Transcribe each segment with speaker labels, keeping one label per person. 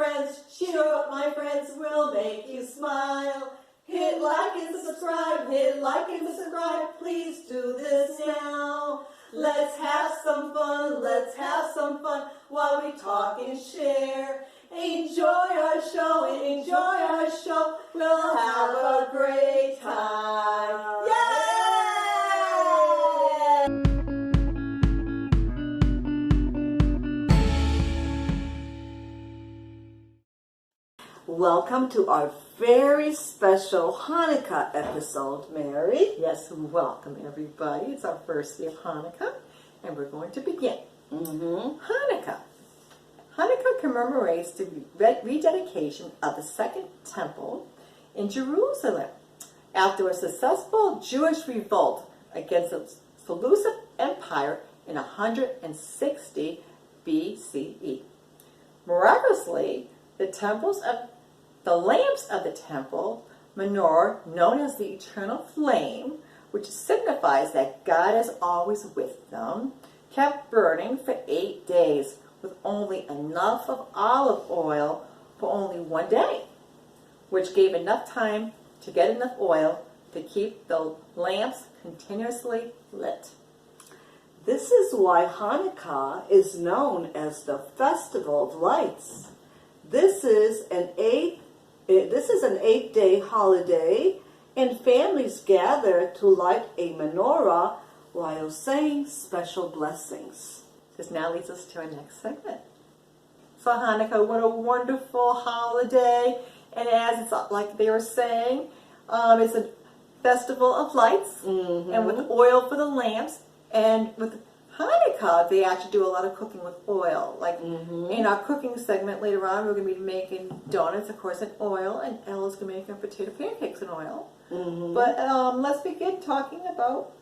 Speaker 1: friends, cheer up my friends, we'll make you smile. Hit like and subscribe, please do this now. Let's have some fun, while we talk and share. Enjoy our show, we'll have a great time. Yay! Welcome to our very special Hanukkah episode, Merri.
Speaker 2: Yes, welcome everybody. It's our first day of Hanukkah, and we're going to begin. Hanukkah. Hanukkah commemorates the rededication of the Second Temple in Jerusalem after a successful Jewish revolt against the Seleucid Empire in 160 BCE. Miraculously, the lamps of the temple menorah, known as the eternal flame, which signifies that God is always with them, kept burning for 8 days with only enough of olive oil for only 1 day, which gave enough time to get enough oil to keep the lamps continuously lit.
Speaker 1: This is why Hanukkah is known as the Festival of Lights. This is an 8-day holiday, and families gather to light a menorah while saying special blessings.
Speaker 2: This now leads us to our next segment. So Hanukkah, what a wonderful holiday. And as it's like they were saying, it's a festival of lights, and with oil for the lamps. And with Hanukkah, they actually do a lot of cooking with oil. Like in our cooking segment later on, we're going to be making donuts, of course, in oil, and Ella's going to be making potato pancakes in oil. But let's begin talking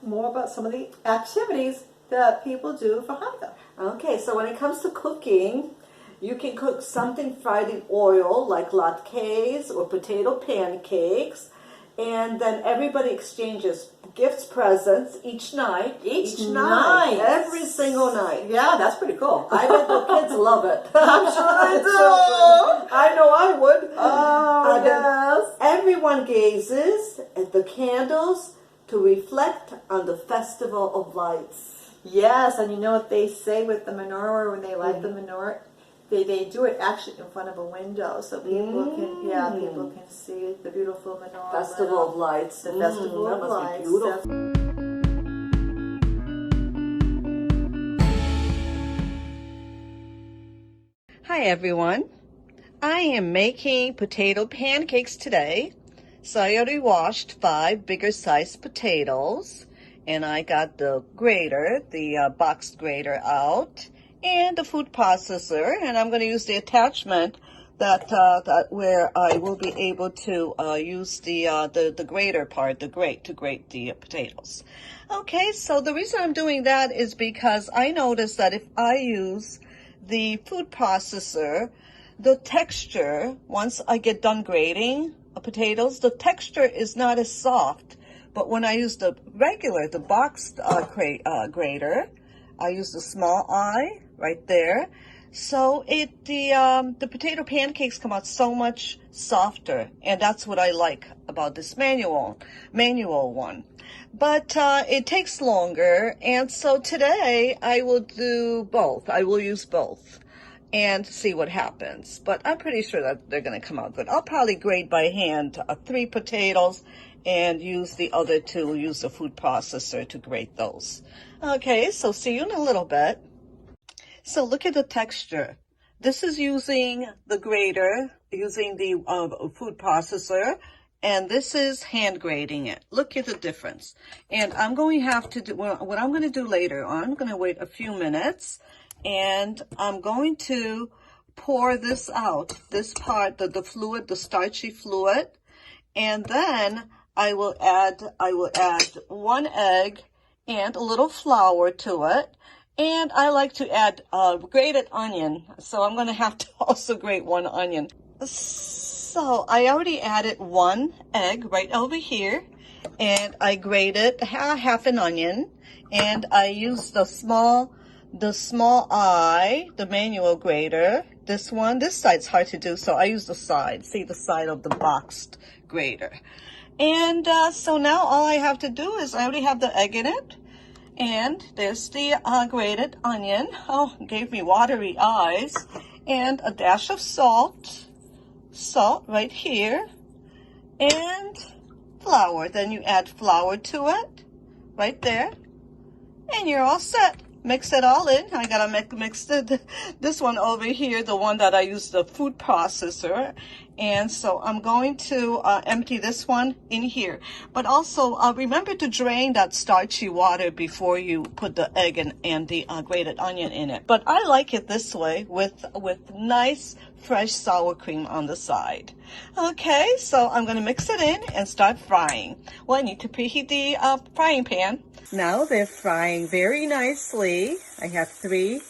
Speaker 2: more about some of the activities that people do for Hanukkah.
Speaker 1: Okay, so when it comes to cooking, you can cook something fried in oil like latkes or potato pancakes, and then everybody exchanges gifts, presents each night. Each night. Every single night.
Speaker 2: Yeah, that's pretty cool.
Speaker 1: I bet the kids love it.
Speaker 2: I'm sure they do.
Speaker 1: I know I would.
Speaker 2: Oh, yes.
Speaker 1: Everyone gazes at the candles to reflect on the Festival of Lights.
Speaker 2: Yes, and you know what they say with the menorah when they light the menorah? They do it actually in front of a window, so people can see the beautiful menorah.
Speaker 1: Festival of Lights.
Speaker 2: The Festival of Lights.
Speaker 1: Be beautiful.
Speaker 3: Hi everyone. I am making potato pancakes today. So I already washed 5 bigger sized potatoes, and I got the grater, the boxed grater out, and the food processor, and I'm going to use the attachment that where I will be able to use the grater part, the grate, to grate the potatoes. Okay, so the reason I'm doing that is because I noticed that if I use the food processor, the texture, once I get done grating potatoes, the texture is not as soft. But when I use the boxed grater, I use the small eye right there. So the potato pancakes come out so much softer, and that's what I like about this manual one. But it takes longer, and so today I will do both. I will use both and see what happens. But I'm pretty sure that they're going to come out good. I'll probably grate by hand 3 potatoes and use the other 2, use the food processor to grate those. Okay, so see you in a little bit. So look at the texture. This is using the grater, using the food processor, and this is hand grating it. Look at the difference. And I'm going to have to do, what I'm going to do later on, I'm going to wait a few minutes, and I'm going to pour this out, this part, the fluid, the starchy fluid, and then I will add 1 egg and a little flour to it. And I like to add grated onion, so I'm going to have to also grate 1 onion. So I already added 1 egg right over here, and I grated half an onion, and I used the small the small eye, the manual grater. This one, this side's hard to do, so I use the side. See the side of the boxed grater. And so now all I have to do is I already have the egg in it. And there's the grated onion. Oh, it gave me watery eyes. And a dash of salt. Salt right here. And flour. Then you add flour to it. Right there. And you're all set. Mix it all in. I gotta mix this one over here, the one that I use the food processor. And so I'm going to empty this one in here. But also remember to drain that starchy water before you put the egg and the grated onion in it. But I like it this way with nice fresh sour cream on the side. Okay, so I'm gonna mix it in and start frying. Well, I need to preheat the frying pan. Now they're frying very nicely. I have 3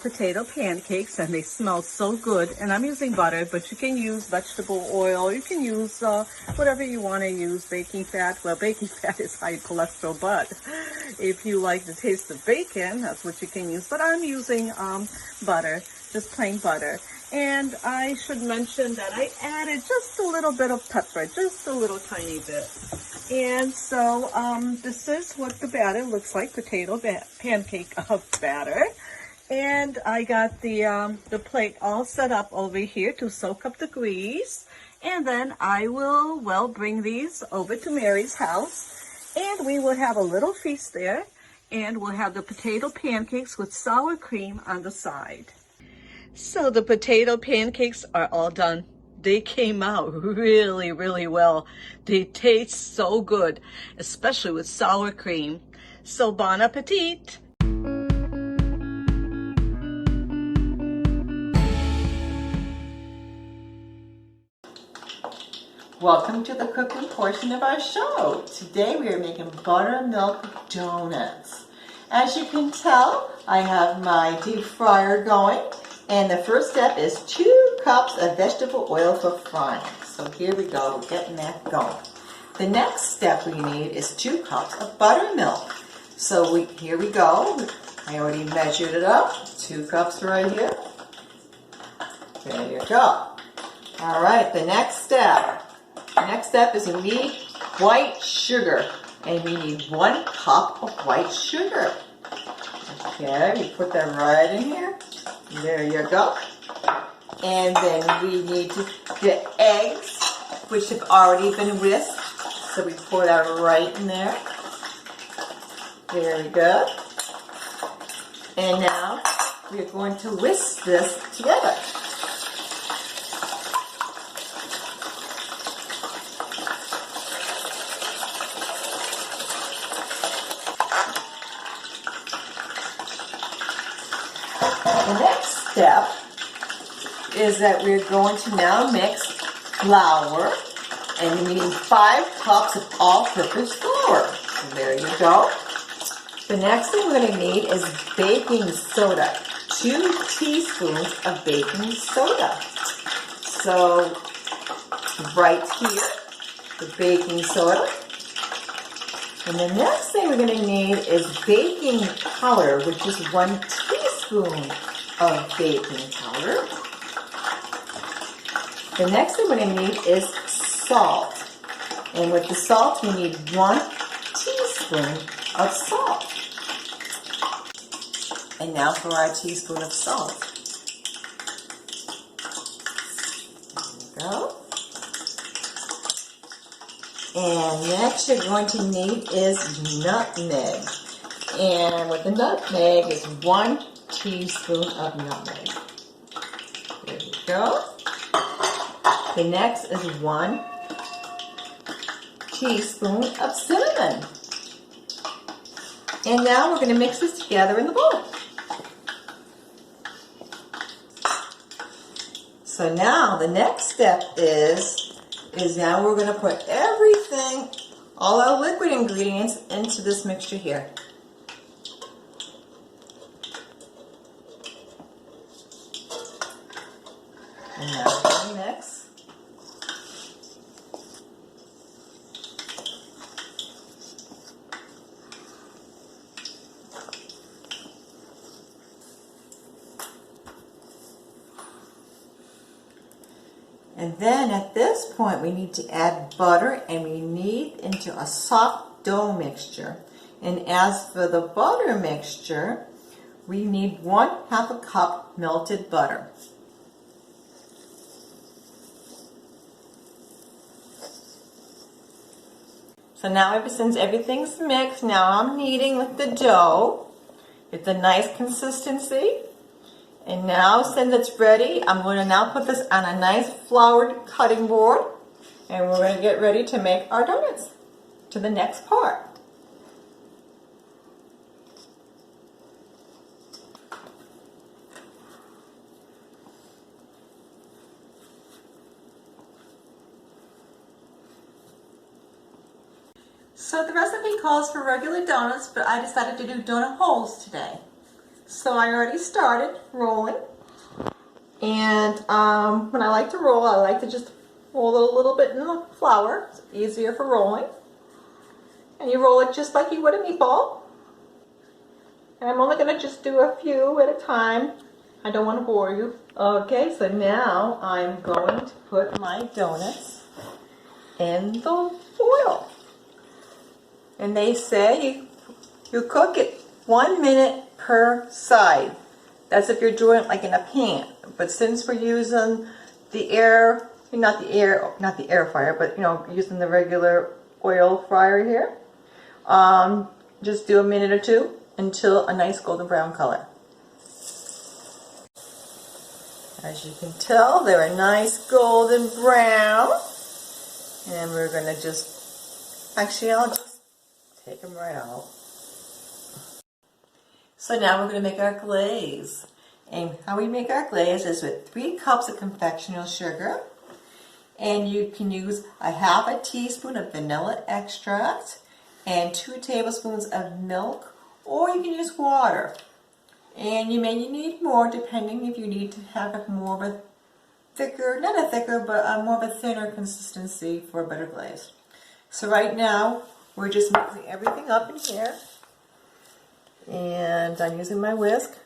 Speaker 3: potato pancakes and they smell so good. And I'm using butter, but you can use vegetable oil. You can use whatever you want to use, baking fat. Well, baking fat is high cholesterol, but if you like the taste of bacon, that's what you can use. But I'm using butter, just plain butter. And I should mention that I added just a little bit of pepper, just a little tiny bit. And so this is what the batter looks like, potato pancake batter. And I got the plate all set up over here to soak up the grease. And then I will, well, bring these over to Merri's house. And we will have a little feast there. And we'll have the potato pancakes with sour cream on the side. So the potato pancakes are all done. They came out really, really well. They taste so good, especially with sour cream. So bon appetit!
Speaker 2: Welcome to the cooking portion of our show. Today we are making buttermilk donuts. As you can tell, I have my deep fryer going. And the first step is 2 cups of vegetable oil for frying. So here we go, we're getting that going. The next step we need is 2 cups of buttermilk. So here we go. I already measured it up. 2 cups right here. There you go. All right, the next step. The next step is we need white sugar. And we need 1 cup of white sugar. Okay, we put that right in here. There you go. And then we need to get eggs, which have already been whisked. So we pour that right in there. There we go. And now we're going to whisk this together. The next step is that we're going to now mix flour, and we need 5 cups of all-purpose flour. And there you go. The next thing we're going to need is baking soda, 2 teaspoons of baking soda. So right here, the baking soda. And the next thing we're going to need is baking powder, which is 1 teaspoon of baking powder. The next thing we're going to need is salt. And with the salt, we need 1 teaspoon of salt. And now for our teaspoon of salt. There we go. And next you're going to need is nutmeg. And with the nutmeg is 1 teaspoon of nutmeg. There we go. The next is 1 teaspoon of cinnamon. And now we're going to mix this together in the bowl. So now the next step is now we're going to put everything, all our liquid ingredients, into this mixture here. And now we're going to mix. And then at this point we need to add butter, and we knead into a soft dough mixture. And as for the butter mixture, we need 1/2 a cup melted butter. So now since everything's mixed, now I'm kneading with the dough. It's a nice consistency. And now since it's ready, I'm going to now put this on a nice floured cutting board. And we're going to get ready to make our donuts to the next part. So the recipe calls for regular donuts, but I decided to do donut holes today. So I already started rolling. And when I like to roll, I like to just roll it a little bit in the flour. It's easier for rolling. And you roll it just like you would a meatball. And I'm only going to just do a few at a time. I don't want to bore you. Okay, so now I'm going to put my donuts in the foil. And they say you cook it 1 minute per side. That's if you're doing it like in a pan. But since we're using the not the air fryer, but using the regular oil fryer here, just do a minute or two until a nice golden brown color. As you can tell, they're a nice golden brown. And we're going to I'll just take them right out. So now we're going to make our glaze. And how we make our glaze is with 3 cups of confectional sugar. And you can use a 1/2 teaspoon of vanilla extract and 2 tablespoons of milk, or you can use water. And you may need more depending if you need to have more of a thicker, not a thicker, but more of a thinner consistency for a better glaze. So right now, we're just mixing everything up in here. And I'm using my whisk.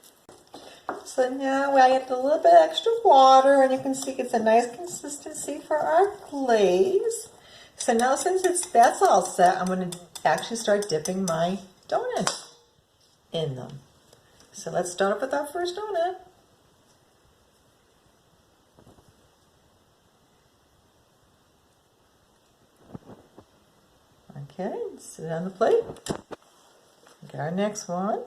Speaker 2: So now I add a little bit extra water, and you can see it's a nice consistency for our glaze. So now since that's all set, I'm going to actually start dipping my donuts in them. So let's start off with our first donut. Okay, sit it on the plate. Get our next one.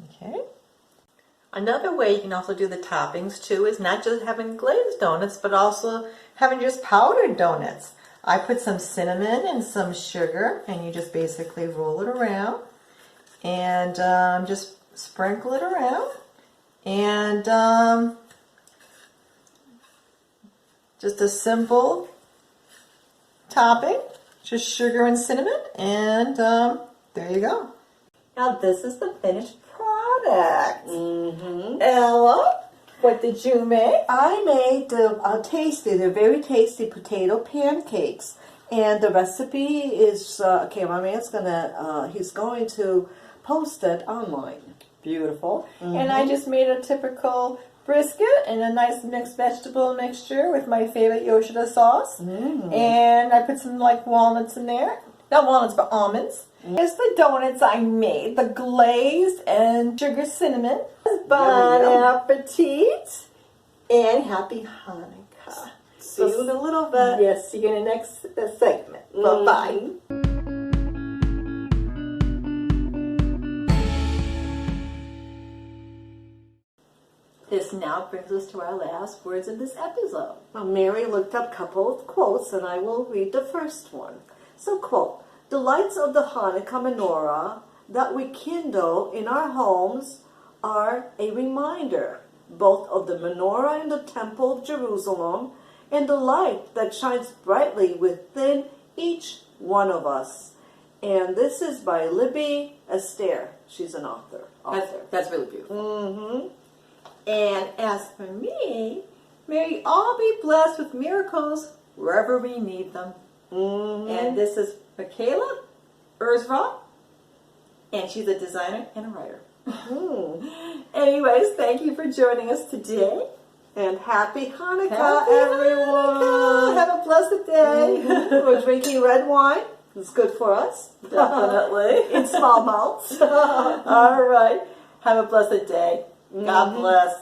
Speaker 2: Okay. Another way you can also do the toppings too is not just having glazed donuts, but also having just powdered donuts. I put some cinnamon and some sugar, and you just basically roll it around and just sprinkle it around. And just a simple topping, just sugar and cinnamon, and there you go.
Speaker 1: Now this is the finished product.
Speaker 2: Ella, what did you make?
Speaker 1: I made they're very tasty potato pancakes. And the recipe is, cameraman's he's going to post it online.
Speaker 2: Beautiful. And I just made a typical brisket and a nice mixed vegetable mixture with my favorite Yoshida sauce. And I put some walnuts in there. Not walnuts, but almonds. Here's the donuts I made. The glazed and sugar cinnamon. Bon appetit. And happy Hanukkah.
Speaker 1: See you in a little bit.
Speaker 2: Yes, see you in the next segment. Bye-bye. This now brings us to our last words of this episode.
Speaker 1: Well, Mary looked up a couple of quotes, and I will read the first one. So, quote, "The lights of the Hanukkah menorah that we kindle in our homes are a reminder both of the menorah in the Temple of Jerusalem and the light that shines brightly within each one of us." And this is by Libby Esther. She's an author.
Speaker 2: That's really beautiful. And as for me, may you all be blessed with miracles wherever we need them. And this is Michaela Erzra and she's a designer and a writer. Anyways, thank you for joining us today.
Speaker 1: And happy Hanukkah,
Speaker 2: Happy
Speaker 1: everyone.
Speaker 2: Hanukkah. Have a blessed day.
Speaker 1: We're drinking red wine. It's good for us.
Speaker 2: Definitely.
Speaker 1: In small amounts.
Speaker 2: All right. Have a blessed day. God bless.